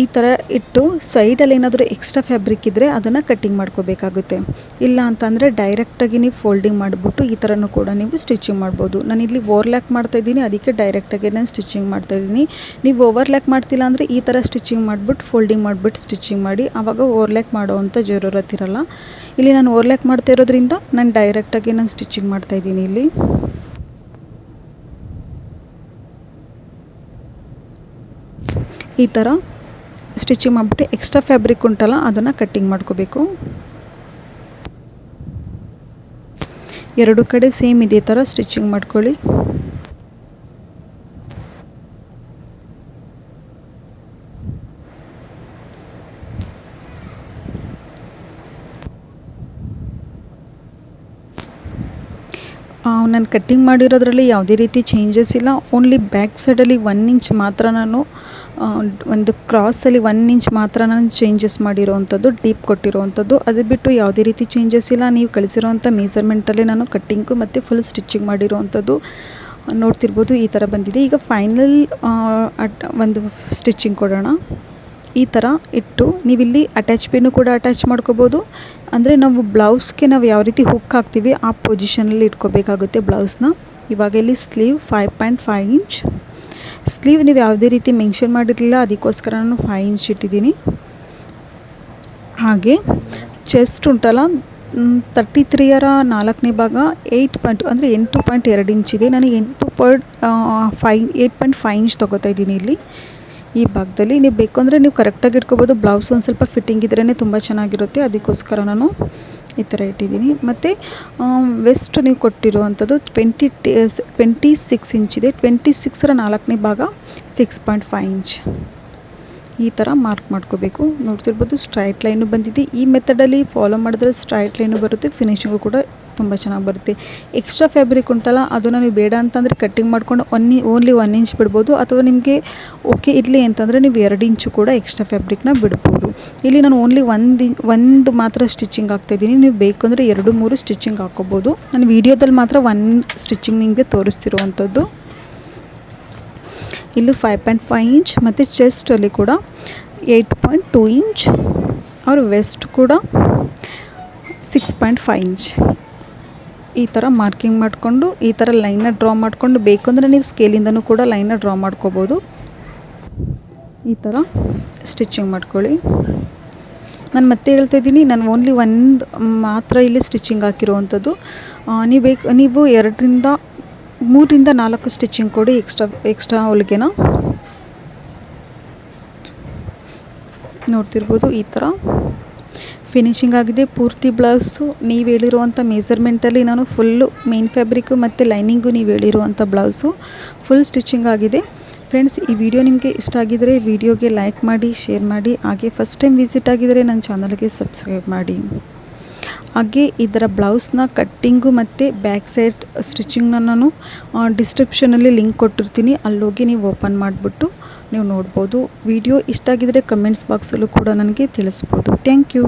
ಈ ಥರ ಇಟ್ಟು ಸೈಡಲ್ಲಿ ಏನಾದರೂ ಎಕ್ಸ್ಟ್ರಾ ಫ್ಯಾಬ್ರಿಕ್ ಇದ್ದರೆ ಅದನ್ನು ಕಟ್ಟಿಂಗ್ ಮಾಡ್ಕೋಬೇಕಾಗುತ್ತೆ. ಇಲ್ಲ ಅಂತಂದರೆ ಡೈರೆಕ್ಟಾಗಿ ನೀವು ಫೋಲ್ಡಿಂಗ್ ಮಾಡಿಬಿಟ್ಟು ಈ ಥರನೂ ಕೂಡ ನೀವು ಸ್ಟಿಚಿಂಗ್ ಮಾಡ್ಬೋದು. ನಾನಿಲ್ಲಿ ಓವರ್ಲ್ಯಾಕ್ ಮಾಡ್ತಾಯಿದ್ದೀನಿ, ಅದಕ್ಕೆ ಡೈರೆಕ್ಟಾಗಿ ನಾನು ಸ್ಟಿಚಿಂಗ್ ಮಾಡ್ತಾಯಿದ್ದೀನಿ. ನೀವು ಓವರ್ಲ್ಯಾಕ್ ಮಾಡ್ತಿಲ್ಲ ಅಂದರೆ ಈ ಥರ ಸ್ಟಿಚಿಂಗ್ ಮಾಡಿಬಿಟ್ಟು ಫೋಲ್ಡಿಂಗ್ ಮಾಡಿಬಿಟ್ಟು ಸ್ಟಿಚಿಂಗ್ ಮಾಡಿ. ಆವಾಗ ಓವರ್ಲ್ಯಾಕ್ ಮಾಡೋವಂಥ ಜರೂರತ್ ಇರಲ್ಲ. ಇಲ್ಲಿ ನಾನು ಓವರ್ಲ್ಯಾಕ್ ಮಾಡ್ತಾ ಇರೋದ್ರಿಂದ ನಾನು ಡೈರೆಕ್ಟಾಗಿ ನಾನು ಸ್ಟಿಚಿಂಗ್ ಮಾಡ್ತಾಯಿದ್ದೀನಿ. ಇಲ್ಲಿ ಈ ಥರ ಸ್ಟಿಚಿಂಗ್ ಮಾಡಿಬಿಟ್ಟು ಎಕ್ಸ್ಟ್ರಾ ಫ್ಯಾಬ್ರಿಕ್ ಉಂಟಲ್ಲ ಅದನ್ನು ಕಟ್ಟಿಂಗ್ ಮಾಡ್ಕೋಬೇಕು. ಎರಡು ಕಡೆ ಸೇಮ್ ಇದೇ ಥರ ಸ್ಟಿಚಿಂಗ್ ಮಾಡ್ಕೊಳ್ಳಿ. ನಾನು ಕಟ್ಟಿಂಗ್ ಮಾಡಿರೋದ್ರಲ್ಲಿ ಯಾವುದೇ ರೀತಿ ಚೇಂಜಸ್ ಇಲ್ಲ. ಓನ್ಲಿ ಬ್ಯಾಕ್ ಸೈಡಲ್ಲಿ 1 ಇಂಚ್ ಮಾತ್ರ ನಾನು ಒಂದು ಕ್ರಾಸಲ್ಲಿ 1 ಇಂಚ್ ಮಾತ್ರ ನಾನು ಚೇಂಜಸ್ ಮಾಡಿರೋವಂಥದ್ದು, ಡೀಪ್ ಕೊಟ್ಟಿರೋವಂಥದ್ದು. ಅದು ಬಿಟ್ಟು ಯಾವುದೇ ರೀತಿ ಚೇಂಜಸ್ ಇಲ್ಲ. ನೀವು ಕಳಿಸಿರೋವಂಥ ಮೆಸರ್ಮೆಂಟಲ್ಲೇ ನಾನು ಕಟ್ಟಿಂಗು ಮತ್ತು ಫುಲ್ ಸ್ಟಿಚಿಂಗ್ ಮಾಡಿರೋವಂಥದ್ದು ನೋಡ್ತಿರ್ಬೋದು. ಈ ಥರ ಬಂದಿದೆ. ಈಗ ಫೈನಲ್ ಒಂದು ಸ್ಟಿಚಿಂಗ್ ಕೊಡೋಣ. ಈ ಥರ ಇಟ್ಟು ನೀವಿಲ್ಲಿ ಅಟ್ಯಾಚ್ ಪಿನ್ನು ಕೂಡ ಅಟ್ಯಾಚ್ ಮಾಡ್ಕೋಬೋದು. ಅಂದರೆ ನಾವು ಬ್ಲೌಸ್ಗೆ ನಾವು ಯಾವ ರೀತಿ ಹುಕ್ ಹಾಕ್ತೀವಿ ಆ ಪೊಸಿಷನಲ್ಲಿ ಇಟ್ಕೋಬೇಕಾಗುತ್ತೆ ಬ್ಲೌಸ್ನ. ಇವಾಗ ಇಲ್ಲಿ ಸ್ಲೀವ್ 5.5 ಇಂಚ್ ಸ್ಲೀವ್ ನೀವು ಯಾವುದೇ ರೀತಿ ಮೆನ್ಷನ್ ಮಾಡಿರಲಿಲ್ಲ, ಅದಕ್ಕೋಸ್ಕರ ನಾನು 5 ಇಂಚ್ ಇಟ್ಟಿದ್ದೀನಿ. ಹಾಗೆ ಚೆಸ್ಟ್ ಉಂಟಲ್ಲ 33ರ 4ನೇ ಭಾಗ 8.2 ಇಂಚ್ ಇದೆ. ನಾನು 8.5 ಇಂಚ್ ತೊಗೋತಾ ಇದ್ದೀನಿ ಇಲ್ಲಿ ಈ ಭಾಗದಲ್ಲಿ. ನೀವು ಬೇಕು ಅಂದರೆ ನೀವು ಕರೆಕ್ಟಾಗಿ ಇಟ್ಕೋಬೋದು. ಬ್ಲೌಸ್ ಒಂದು ಸ್ವಲ್ಪ ಫಿಟ್ಟಿಂಗ್ ಇದ್ರೇ ತುಂಬ ಚೆನ್ನಾಗಿರುತ್ತೆ, ಅದಕ್ಕೋಸ್ಕರ ನಾನು ಈ ಥರ ಇಟ್ಟಿದ್ದೀನಿ. ಮತ್ತು ವೆಸ್ಟ್ ನೀವು ಕೊಟ್ಟಿರುವಂಥದ್ದು 26 ಇಂಚ್ ಇದೆ. 26ರ 4ನೇ ಭಾಗ 6.5 ಇಂಚ್ ಈ ಥರ ಮಾರ್ಕ್ ಮಾಡ್ಕೋಬೇಕು. ನೋಡ್ತಿರ್ಬೋದು ಸ್ಟ್ರೈಟ್ ಲೈನು ಬಂದಿದೆ. ಈ ಮೆಥಡಲ್ಲಿ ಫಾಲೋ ಮಾಡಿದ್ರೆ ಸ್ಟ್ರೈಟ್ ಲೈನು ಬರುತ್ತೆ, ಫಿನಿಶಿಂಗು ಕೂಡ ತುಂಬ ಚೆನ್ನಾಗಿ ಬರುತ್ತೆ. ಎಕ್ಸ್ಟ್ರಾ ಫ್ಯಾಬ್ರಿಕ್ ಉಂಟಲ್ಲ ಅದನ್ನು ನೀವು ಬೇಡ ಅಂತಂದರೆ ಕಟ್ಟಿಂಗ್ ಮಾಡ್ಕೊಂಡು ಓನ್ಲಿ 1 ಇಂಚ್ ಬಿಡ್ಬೋದು, ಅಥವಾ ನಿಮಗೆ ಓಕೆ ಇರಲಿ ಅಂತಂದರೆ ನೀವು 2 ಇಂಚು ಕೂಡ ಎಕ್ಸ್ಟ್ರಾ ಫ್ಯಾಬ್ರಿಕ್ನ ಬಿಡ್ಬೋದು. ಇಲ್ಲಿ ನಾನು ಓನ್ಲಿ ಒಂದು ಮಾತ್ರ ಸ್ಟಿಚಿಂಗ್ ಹಾಕ್ತಾಯಿದ್ದೀನಿ. ನೀವು ಬೇಕು ಅಂದರೆ 2-3 ಸ್ಟಿಚಿಂಗ್ ಹಾಕ್ಕೋಬೋದು. ನಾನು ವೀಡಿಯೋದಲ್ಲಿ ಮಾತ್ರ 1 ಸ್ಟಿಚಿಂಗ್ ನಿಮಗೆ ತೋರಿಸ್ತಿರುವಂಥದ್ದು. ಇಲ್ಲೂ 5.5 ಇಂಚ್ ಮತ್ತು ಚೆಸ್ಟಲ್ಲಿ ಕೂಡ 8.2 ಇಂಚ್, ಅವ್ರ ವೆಸ್ಟ್ ಕೂಡ 6.5 ಇಂಚ್. ಈ ಥರ ಮಾರ್ಕಿಂಗ್ ಮಾಡಿಕೊಂಡು ಈ ಥರ ಲೈನ್ನ ಡ್ರಾ ಮಾಡಿಕೊಂಡು, ಬೇಕಂದರೆ ನೀವು ಸ್ಕೇಲಿಂದನೂ ಕೂಡ ಲೈನ್ನ ಡ್ರಾ ಮಾಡ್ಕೋಬೋದು. ಈ ಥರ ಸ್ಟಿಚಿಂಗ್ ಮಾಡ್ಕೊಳ್ಳಿ. ನಾನು ಮತ್ತೆ ಹೇಳ್ತಾ ಇದ್ದೀನಿ, ನಾನು ಓನ್ಲಿ 1 ಮಾತ್ರ ಇಲ್ಲಿ ಸ್ಟಿಚಿಂಗ್ ಹಾಕಿರುವಂಥದ್ದು. ನೀವು 3-4 ಸ್ಟಿಚಿಂಗ್ ಕೊಡಿ ಎಕ್ಸ್ಟ್ರಾ ಹೊಲಿಗೆನ. ನೋಡ್ತಿರ್ಬೋದು ಈ ಥರ ಫಿನಿಶಿಂಗ್ ಆಗಿದೆ. ಪೂರ್ತಿ ಬ್ಲೌಸು ನೀವು ಹೇಳಿರುವಂಥ ಮೆಸರ್ಮೆಂಟಲ್ಲಿ ನಾನು ಫುಲ್ಲು ಮೇನ್ ಫ್ಯಾಬ್ರಿಕ್ಕು ಮತ್ತು ಲೈನಿಂಗು ನೀವು ಹೇಳಿರುವಂಥ ಬ್ಲೌಸು ಫುಲ್ ಸ್ಟಿಚಿಂಗ್ ಆಗಿದೆ. ಫ್ರೆಂಡ್ಸ್, ಈ ವಿಡಿಯೋ ನಿಮಗೆ ಇಷ್ಟ ಆಗಿದರೆ ವಿಡಿಯೋಗೆ ಲೈಕ್ ಮಾಡಿ, ಶೇರ್ ಮಾಡಿ. ಹಾಗೆ ಫಸ್ಟ್ ಟೈಮ್ ವಿಸಿಟ್ ಆಗಿದರೆ ನನ್ನ ಚಾನಲ್ಗೆ ಸಬ್ಸ್ಕ್ರೈಬ್ ಮಾಡಿ. ಹಾಗೆ ಇದರ ಬ್ಲೌಸ್ನ ಕಟ್ಟಿಂಗು ಮತ್ತು ಬ್ಯಾಕ್ ಸೈಡ್ ಸ್ಟಿಚಿಂಗ್ನ ನಾನು ಡಿಸ್ಕ್ರಿಪ್ಷನಲ್ಲಿ ಲಿಂಕ್ ಕೊಟ್ಟಿರ್ತೀನಿ, ಅಲ್ಲೋಗಿ ನೀವು ಓಪನ್ ಮಾಡಿಬಿಟ್ಟು ನೀವು ನೋಡ್ಬೋದು. ವಿಡಿಯೋ ಇಷ್ಟ ಆಗಿದರೆ ಕಮೆಂಟ್ಸ್ ಬಾಕ್ಸಲ್ಲೂ ಕೂಡ ನನಗೆ ತಿಳಿಸ್ಬೋದು. Thank you.